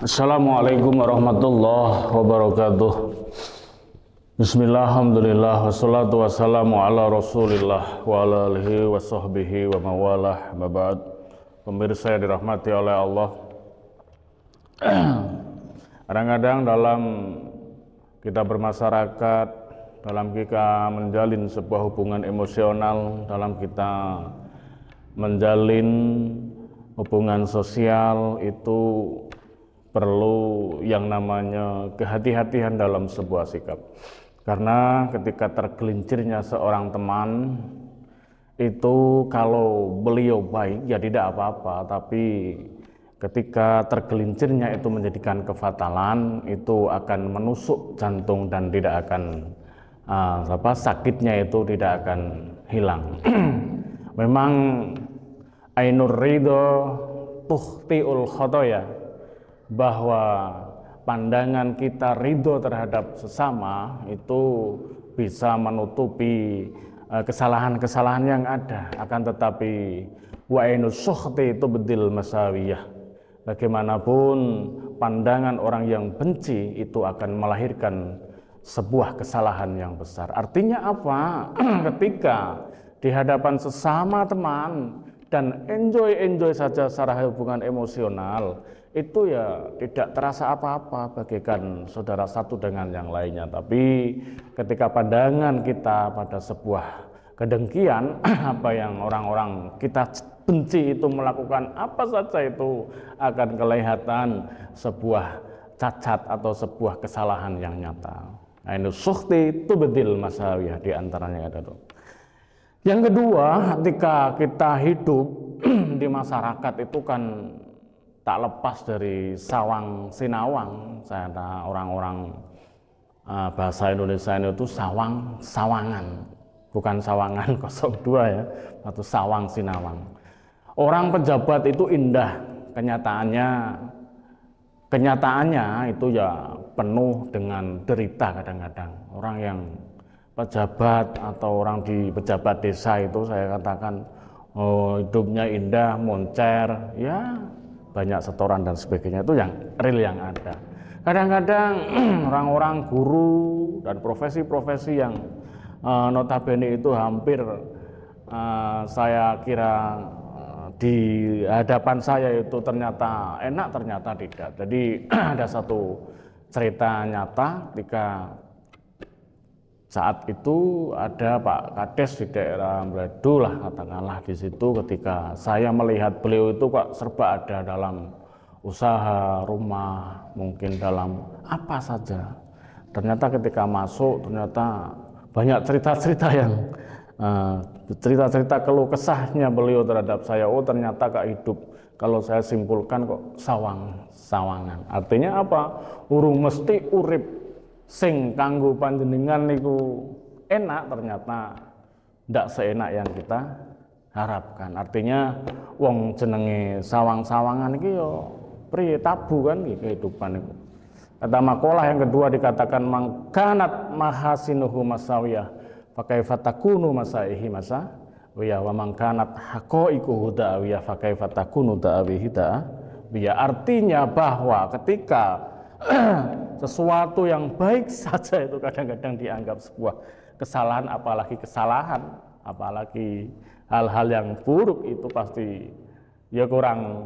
Assalamualaikum warahmatullahi wabarakatuh. Bismillah, alhamdulillah, wassalatu wassalamu ala rasulillah wa ala alihi wa sahbihi wa mawalah mabad. Pemirsa yang dirahmati oleh Allah, kadang-kadang dalam kita bermasyarakat, dalam kita menjalin sebuah hubungan emosional, dalam kita menjalin hubungan sosial, itu perlu yang namanya kehati-hatian dalam sebuah sikap. Karena ketika tergelincirnya seorang teman, itu kalau beliau baik ya tidak apa-apa, tapi ketika tergelincirnya itu menjadikan kefatalan, itu akan menusuk jantung dan tidak akan sakitnya itu tidak akan hilang. Memang ainur ridho tuhtiul khotoya, bahwa pandangan kita ridho terhadap sesama itu bisa menutupi kesalahan-kesalahan yang ada. Akan tetapi wa ainus sukhti itu bedil masawiyah, bagaimanapun pandangan orang yang benci itu akan melahirkan sebuah kesalahan yang besar. Artinya apa? Ketika di hadapan sesama teman dan enjoy saja secara hubungan emosional, itu ya tidak terasa apa-apa bagaikan saudara satu dengan yang lainnya. Tapi ketika pandangan kita pada sebuah kedengkian, apa yang orang-orang kita benci itu melakukan apa saja, itu akan kelihatan sebuah cacat atau sebuah kesalahan yang nyata. Ainus sukhti itu bedil masawiyah, diantaranya ada. Yang kedua, ketika kita hidup di masyarakat itu kan tak lepas dari sawang sinawang. Saya ada orang-orang bahasa Indonesia itu sawangan, bukan sawangan 02 ya, atau sawang sinawang. Orang pejabat itu indah, kenyataannya itu ya penuh dengan derita kadang-kadang. Orang yang pejabat atau orang di pejabat desa itu saya katakan hidupnya indah, moncer, ya banyak setoran dan sebagainya, itu yang real yang ada. Kadang-kadang orang-orang guru dan profesi-profesi yang notabene itu hampir saya kira di hadapan saya itu ternyata enak, ternyata tidak. Jadi ada satu cerita nyata ketika saat itu ada Pak Kades di daerah Bledu lah, katakanlah di situ. Ketika saya melihat beliau itu kok serba ada dalam usaha rumah, mungkin dalam apa saja. Ternyata ketika masuk, ternyata banyak cerita-cerita yang cerita-cerita keluh kesahnya beliau terhadap saya. Oh ternyata Kak hidup, kalau saya simpulkan kok sawangan. Artinya apa? Urung mesti urip sing kanggo panjenengan niku enak, ternyata ndak seenak yang kita harapkan. Artinya wong jenenge sawang-sawangan iki yo priye, tabu kan iki kehidupan itu. Kata makalah yang kedua dikatakan mangkanat mahasinuhu masawiyah fakaifa takunu masaihi masa wa mangkanat haqaiquhu da'awiyah fakaifa takunu da'awihi da'awiyah. Artinya bahwa ketika sesuatu yang baik saja itu kadang-kadang dianggap sebuah kesalahan, apalagi hal-hal yang buruk itu pasti ya kurang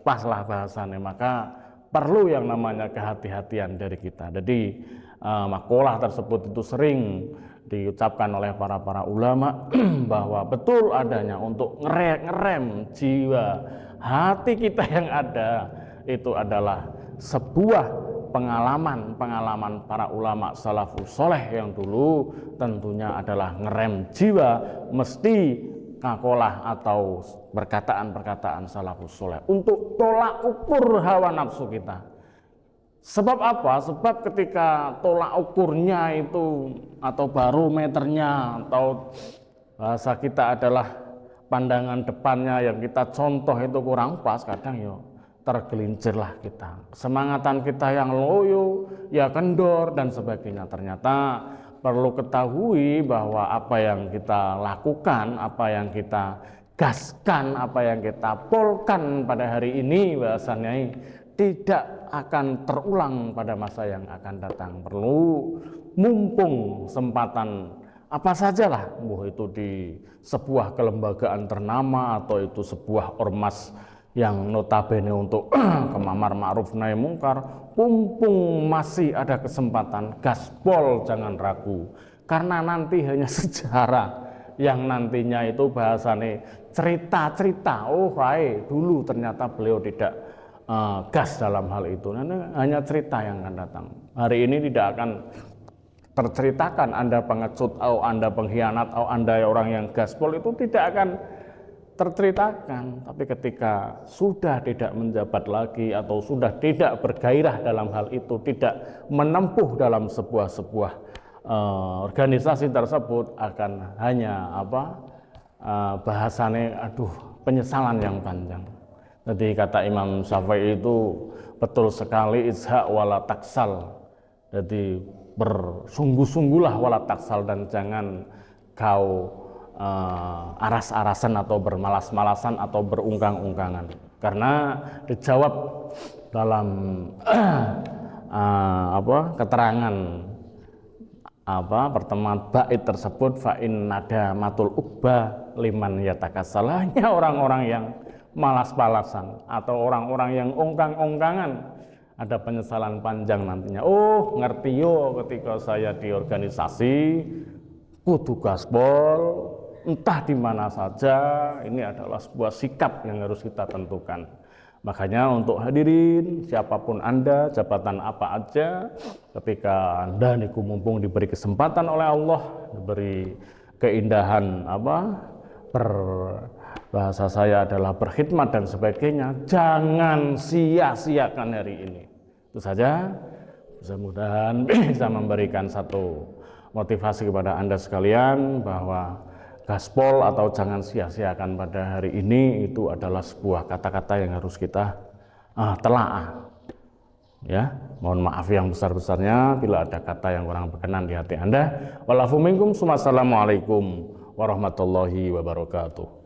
pas lah bahasanya. Maka perlu yang namanya kehati-hatian dari kita. Jadi makalah tersebut itu sering diucapkan oleh para ulama bahwa betul adanya untuk ngerem jiwa hati kita yang ada. Itu adalah sebuah pengalaman para ulama salafus soleh yang dulu tentunya adalah ngerem jiwa, mesti ngakolah atau perkataan salafus soleh untuk tolak ukur hawa nafsu kita. Sebab apa? Sebab ketika tolak ukurnya itu atau barometernya atau bahasa kita adalah pandangan depannya yang kita contoh itu kurang pas, kadang yo tergelincirlah kita, semangatan kita yang loyo ya kendor dan sebagainya. Ternyata perlu ketahui bahwa apa yang kita lakukan, apa yang kita gaskan, apa yang kita polkan pada hari ini, bahasanya tidak akan terulang pada masa yang akan datang. Perlu mumpung kesempatan apa sajalah, itu di sebuah kelembagaan ternama atau itu sebuah ormas yang notabene untuk kemamar ma'ruf nahi mungkar, mumpung masih ada kesempatan, gaspol, jangan ragu, karena nanti hanya sejarah yang nantinya itu bahasane cerita-cerita, oh hai dulu ternyata beliau tidak gas dalam hal itu. Nanti hanya cerita yang akan datang. Hari ini tidak akan terceritakan Anda pengecut, atau Anda pengkhianat, atau Anda orang yang gaspol, itu tidak akan terceritakan. Tapi ketika sudah tidak menjabat lagi atau sudah tidak bergairah dalam hal itu, tidak menempuh dalam sebuah organisasi tersebut, akan hanya bahasane penyesalan yang panjang. Jadi kata Imam Syafi'i itu betul sekali, izhaq wala taksal. Jadi bersungguh-sungguhlah wala taksal, dan jangan kau aras-arasan atau bermalas-malasan atau berungkang-ungkangan. Karena dijawab dalam keterangan pertemuan bait tersebut, fa'in nada matul ukba liman yatakassal, hanya orang-orang yang malas-malasan atau orang-orang yang ungkang-ungkangan, ada penyesalan panjang nantinya. Oh, ngerti yo, ketika saya di organisasi kudu gaspol, entah di mana saja. Ini adalah sebuah sikap yang harus kita tentukan. Makanya untuk hadirin, siapapun Anda, jabatan apa aja, ketika Anda mumpung diberi kesempatan oleh Allah, diberi keindahan bahasa saya adalah berkhidmat dan sebagainya, jangan sia-siakan hari ini. Itu saja, mudah-mudahan bisa memberikan satu motivasi kepada Anda sekalian bahwa gaspol atau jangan sia-siakan pada hari ini itu adalah sebuah kata-kata yang harus kita telaah. Ya, mohon maaf yang besar-besarnya bila ada kata yang kurang berkenan di hati Anda. Walafu minkum, assalamualaikum warahmatullahi wabarakatuh.